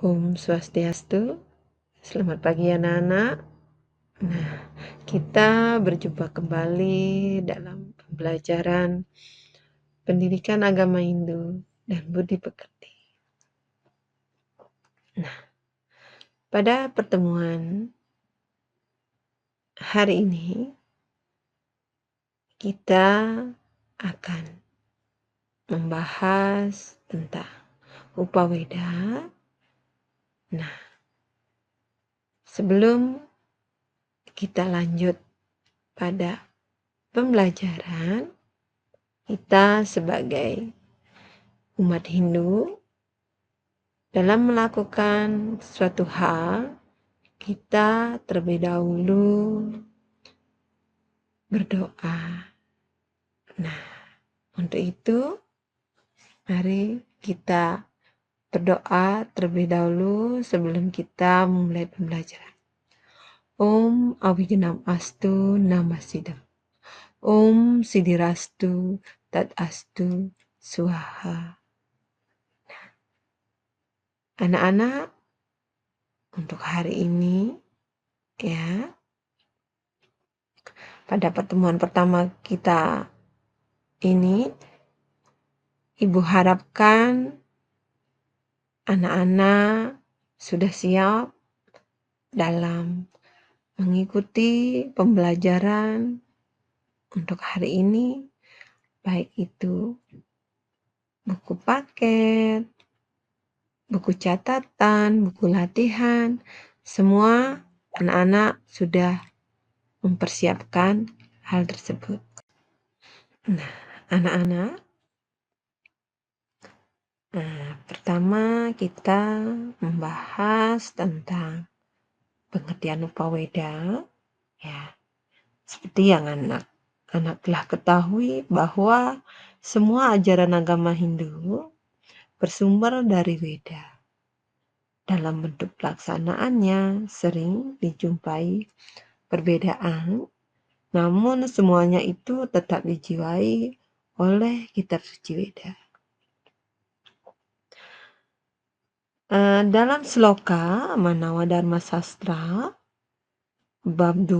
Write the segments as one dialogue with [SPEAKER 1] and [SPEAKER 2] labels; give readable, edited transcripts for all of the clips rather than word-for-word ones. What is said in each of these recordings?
[SPEAKER 1] Om Swastiastu, selamat pagi anak-anak. Nah, kita berjumpa kembali dalam pembelajaran pendidikan agama Hindu dan budi pekerti. Nah, pada pertemuan hari ini kita akan membahas tentang Upaweda. Nah, sebelum kita lanjut pada pembelajaran, kita sebagai umat Hindu dalam melakukan suatu hal, kita terlebih dahulu berdoa. Nah, untuk itu mari kita berdoa terlebih dahulu sebelum kita memulai pembelajaran. Om Awigenam Astu Namasidam. Om Sidirastu Tat Astu Swaha. Anak-anak, untuk hari ini ya, pada pertemuan pertama kita ini, Ibu harapkan anak-anak sudah siap dalam mengikuti pembelajaran untuk hari ini, baik itu buku paket, buku catatan, buku latihan, semua anak-anak sudah mempersiapkan hal tersebut. Nah, anak-anak, pertama kita membahas tentang pengertian Upaweda. Ya, seperti yang anak telah ketahui bahwa semua ajaran agama Hindu bersumber dari Weda. Dalam bentuk pelaksanaannya sering dijumpai perbedaan, namun semuanya itu tetap dijiwai oleh kitab suci Weda. Dalam sloka Manawa Dharma Sastra bab 2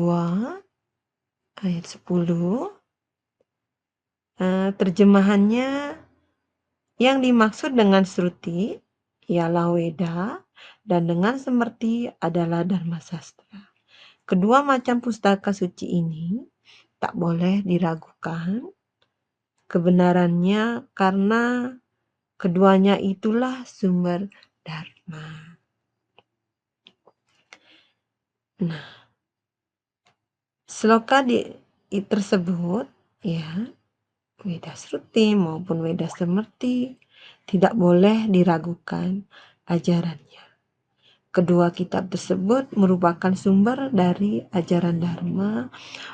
[SPEAKER 1] ayat 10, terjemahannya yang dimaksud dengan Sruti ialah Weda dan dengan Semerti adalah Dharma Sastra. Kedua macam pustaka suci ini tak boleh diragukan kebenarannya karena keduanya itulah sumber Dharma. Nah, sloka tersebut ya, Weda Sruti maupun Weda Semerti tidak boleh diragukan ajarannya. Kedua kitab tersebut merupakan sumber dari ajaran Dharma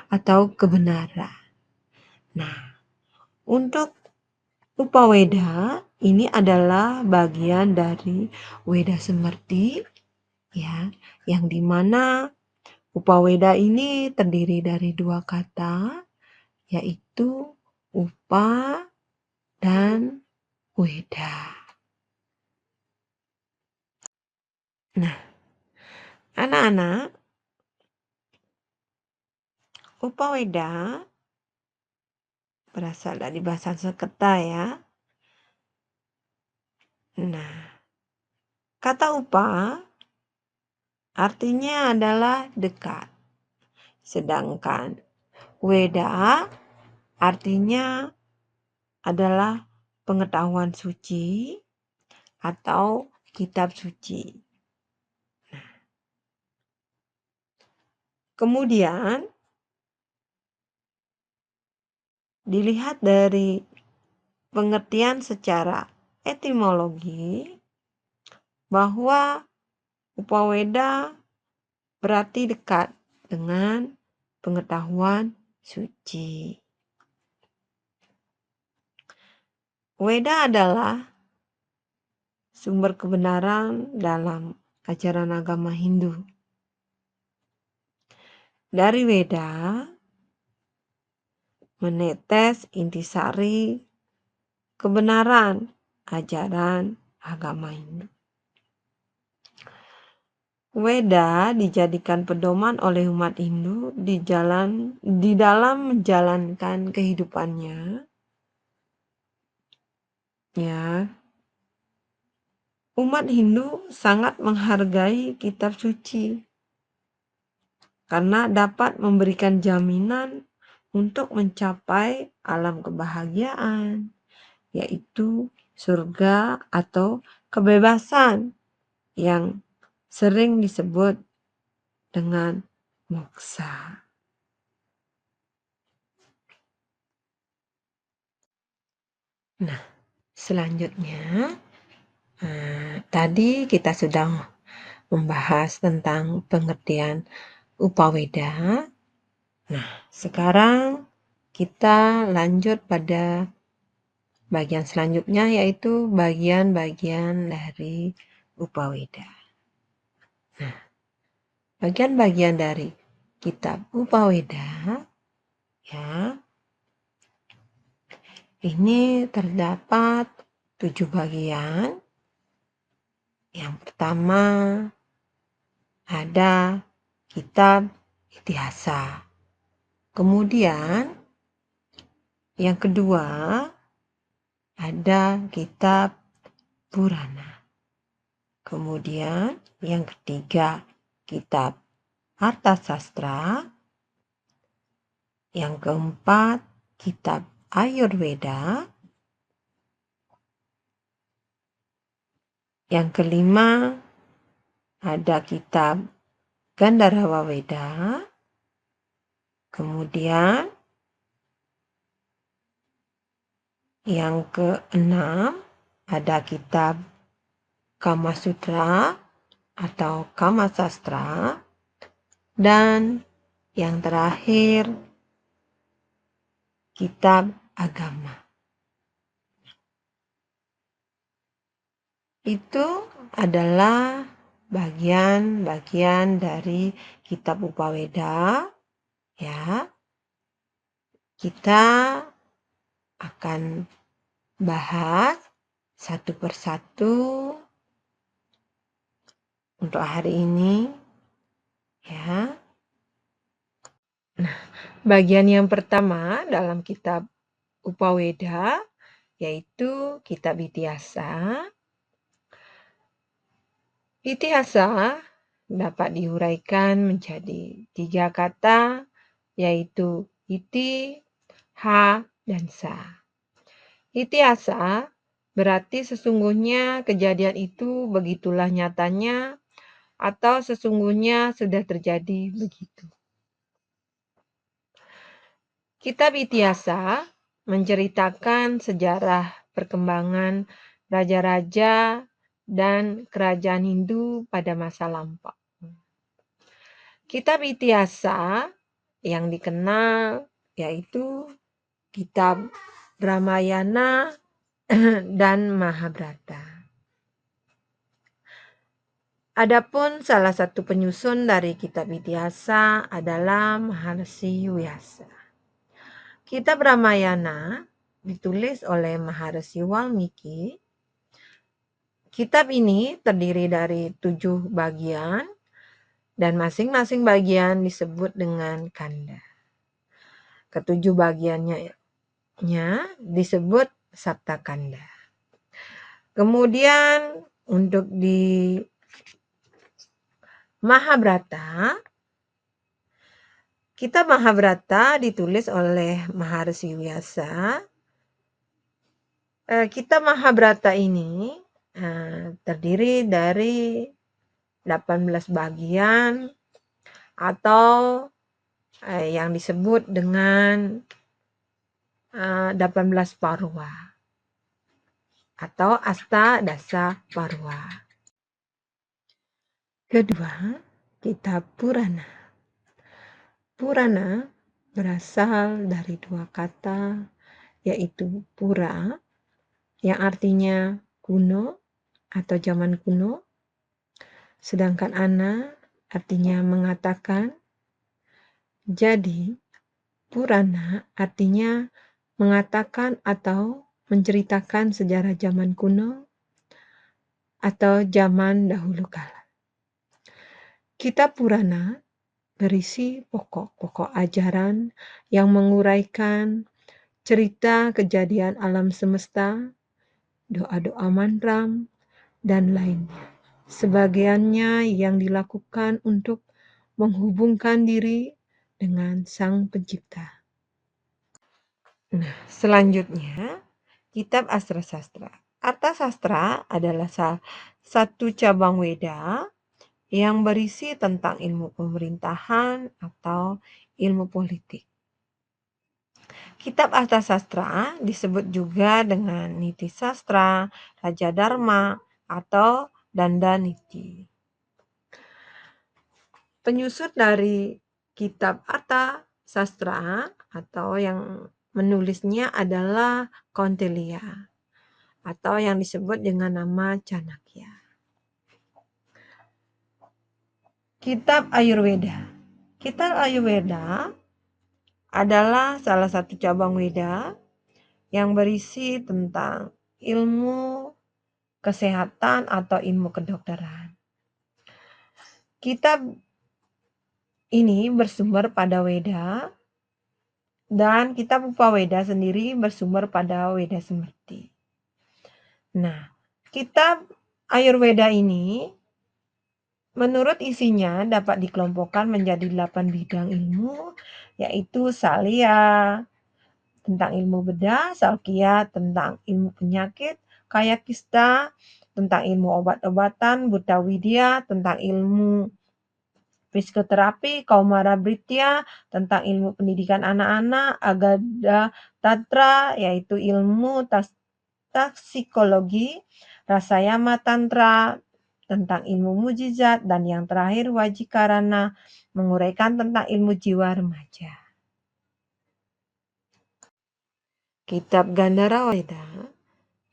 [SPEAKER 1] atau kebenaran. Nah, untuk Upaweda ini adalah bagian dari Weda Semerti ya, yang dimana Upaweda ini terdiri dari dua kata, yaitu Upa dan Weda. Nah, anak-anak, Upaweda berasal dari bahasa Sanskerta ya. Nah, kata upa artinya adalah dekat. Sedangkan Weda artinya adalah pengetahuan suci atau kitab suci. Kemudian dilihat dari pengertian secara etimologi bahwa Upaweda berarti dekat dengan pengetahuan suci. Weda adalah sumber kebenaran dalam ajaran agama Hindu. Dari Weda menetes intisari kebenaran ajaran agama Hindu. Weda dijadikan pedoman oleh umat Hindu di dalam menjalankan kehidupannya. Ya, umat Hindu sangat menghargai kitab suci karena dapat memberikan jaminan untuk mencapai alam kebahagiaan, yaitu surga atau kebebasan yang sering disebut dengan moksa. Nah, selanjutnya tadi kita sudah membahas tentang pengertian Upaweda. Nah, sekarang kita lanjut pada bagian selanjutnya, yaitu bagian-bagian dari Upaweda. Nah, bagian-bagian dari kitab Upaweda, ya, ini terdapat 7 bagian. Yang pertama ada kitab Itihasa. Kemudian yang kedua ada kitab Purana. Kemudian yang ketiga kitab Arthasastra. Yang keempat kitab Ayurveda. Yang kelima ada kitab Gandharva Veda. Kemudian yang keenam ada kitab Kama Sutra atau Kama Sastra. Dan yang terakhir kitab agama. Itu adalah bagian-bagian dari kitab Upaweda, ya. Kita akan bahas satu persatu untuk hari ini, ya. Nah, bagian yang pertama dalam kitab Upaweda yaitu kitab Itihasa. Itihasa dapat diuraikan menjadi 3 kata, yaitu iti, ha, dan sa. Itihasa berarti sesungguhnya kejadian itu begitulah nyatanya, atau sesungguhnya sudah terjadi begitu. Kitab Itihasa menceritakan sejarah perkembangan raja-raja dan kerajaan Hindu pada masa lampau. Kitab Itihasa yang dikenal yaitu kitab Ramayana dan Mahabharata. Adapun salah satu penyusun dari kitab Itihasa adalah Maharsi Vyasa. Kitab Ramayana ditulis oleh Maharsi Walmiki. Kitab ini terdiri dari 7 bagian dan masing-masing bagian disebut dengan kanda. Ketujuh bagiannya disebut Sapta Kanda. Kemudian untuk di Mahabharata, kitab Mahabharata ditulis oleh Maharsi Vyasa. Kitab Mahabharata ini terdiri dari 18 bagian atau yang disebut dengan 18 parwa atau Asta Dasa Parwa. Kedua, kitab Purana. Purana berasal dari 2 kata, yaitu pura yang artinya kuno atau zaman kuno, sedangkan ana artinya mengatakan. Jadi, Purana artinya mengatakan atau menceritakan sejarah zaman kuno atau zaman dahulu kala. Kitab Purana berisi pokok-pokok ajaran yang menguraikan cerita kejadian alam semesta, doa-doa mantra, dan lainnya. Sebagiannya yang dilakukan untuk menghubungkan diri dengan Sang Pencipta. Nah, selanjutnya, Kitab Astra-Sastra. Arta-sastra adalah salah satu cabang Weda yang berisi tentang ilmu pemerintahan atau ilmu politik. Kitab Arta-sastra disebut juga dengan Niti Sastra, Raja Dharma, atau Dandaniti. Penyusun dari Kitab Arta-sastra atau yang menulisnya adalah Kautilya atau yang disebut dengan nama Chanakya. Kitab Ayurveda. Kitab Ayurveda adalah salah satu cabang Weda yang berisi tentang ilmu kesehatan atau ilmu kedokteran. Kitab ini bersumber pada Weda dan kitab Upaweda sendiri bersumber pada Weda Smriti. Nah, kitab Ayurveda ini menurut isinya dapat dikelompokkan menjadi 8 bidang ilmu, yaitu Salya tentang ilmu bedah, Salkya tentang ilmu penyakit, Kayakista tentang ilmu obat-obatan, Buta Widya tentang ilmu psikoterapi, Kaumara Britya tentang ilmu pendidikan anak-anak, Agada Tantra yaitu ilmu psikologi, Rasayama Tantra tentang ilmu mujizat, dan yang terakhir Wajikarana menguraikan tentang ilmu jiwa remaja. Kitab Gandhara Weda.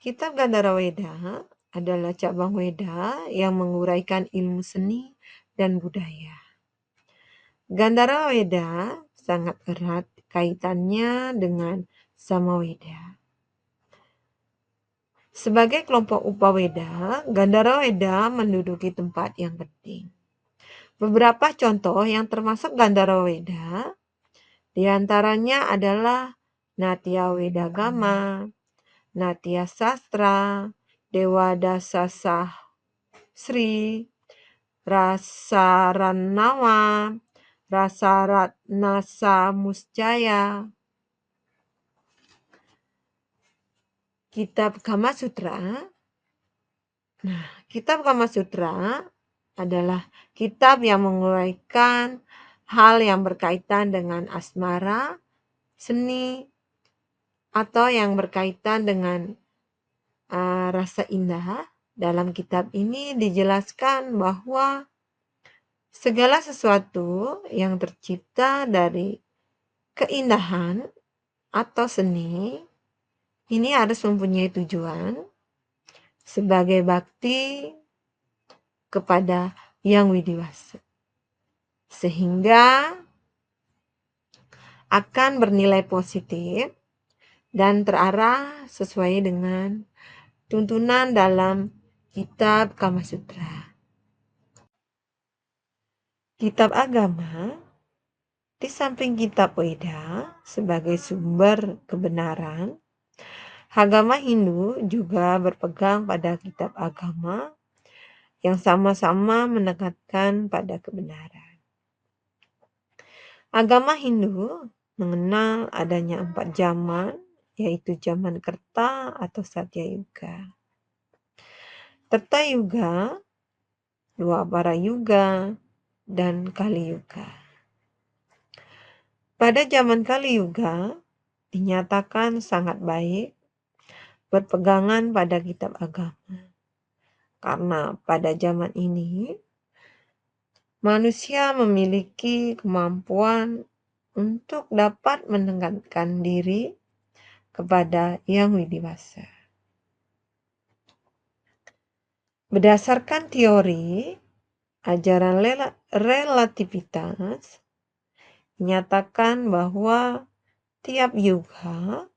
[SPEAKER 1] Kitab Gandhara Weda adalah cabang Weda yang menguraikan ilmu seni dan budaya. Gandhara Weda sangat erat kaitannya dengan Samaweda. Sebagai kelompok Upaweda, Gandhara Weda menduduki tempat yang penting. Beberapa contoh yang termasuk Gandhara Weda diantaranya adalah Natya Wedagama, Natya Sastra, Dewa Dasasa Sri, Rasaranawa, Rasaratnasa Musjaya. Kitab Kama Sutra. Nah, kitab Kama Sutra adalah kitab yang menguraikan hal yang berkaitan dengan asmara, seni, atau yang berkaitan dengan rasa indah. Dalam kitab ini dijelaskan bahwa segala sesuatu yang tercipta dari keindahan atau seni ini harus mempunyai tujuan sebagai bakti kepada Yang Widiwasa, sehingga akan bernilai positif dan terarah sesuai dengan tuntunan dalam kitab Kama Sutra. Kitab agama, di samping kitab Weda sebagai sumber kebenaran, agama Hindu juga berpegang pada kitab agama yang sama-sama menekankan pada kebenaran. Agama Hindu mengenal adanya 4 zaman, yaitu zaman Kerta atau Satya Yuga, Treta Yuga, Dwapara Yuga, dan Kali Yuga. Pada zaman Kali Yuga dinyatakan sangat baik berpegangan pada kitab agama, karena pada zaman ini manusia memiliki kemampuan untuk dapat mendekatkan diri kepada Yang Widiwasa. Berdasarkan teori ajaran relativitas menyatakan bahwa tiap yuga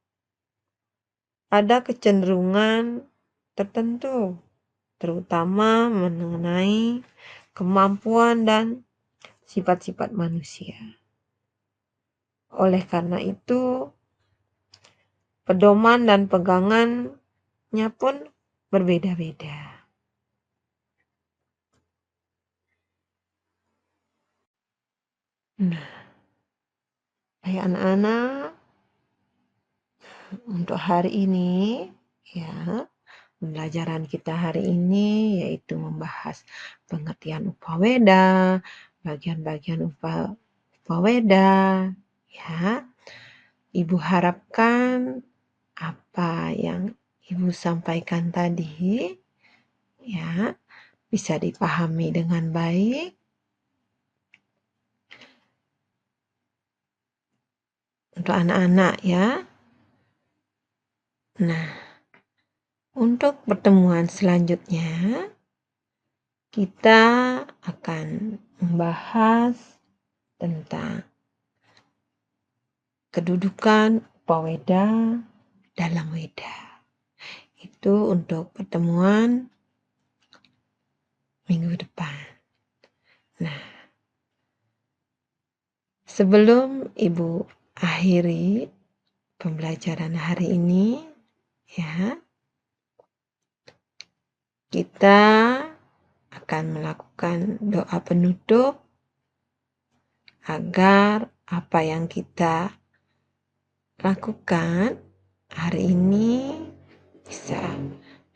[SPEAKER 1] ada kecenderungan tertentu, terutama mengenai kemampuan, dan sifat-sifat manusia. Oleh karena itu, pedoman dan pegangannya pun berbeda-beda. Nah, baik anak-anak, untuk hari ini, ya, pembelajaran kita hari ini yaitu membahas pengertian upaweda, bagian-bagian upaweda, ya. Ibu harapkan apa yang Ibu sampaikan tadi, ya, bisa dipahami dengan baik. Untuk anak-anak, ya. Nah, untuk pertemuan selanjutnya, kita akan membahas tentang kedudukan upaweda dalam weda. Itu untuk pertemuan minggu depan. Nah, sebelum Ibu akhiri pembelajaran hari ini, ya, kita akan melakukan doa penutup agar apa yang kita lakukan hari ini bisa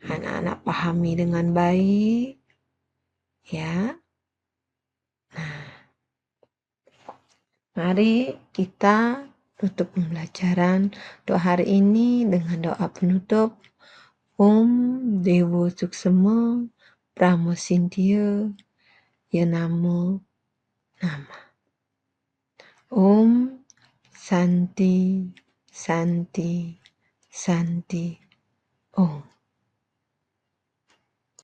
[SPEAKER 1] anak-anak pahami dengan baik, ya. Nah, mari kita tutup pembelajaran doa hari ini dengan doa penutup. Om Dewa Suksema Brahma Sintya Ya Namo Nama. Om Santi Santi Santi Om.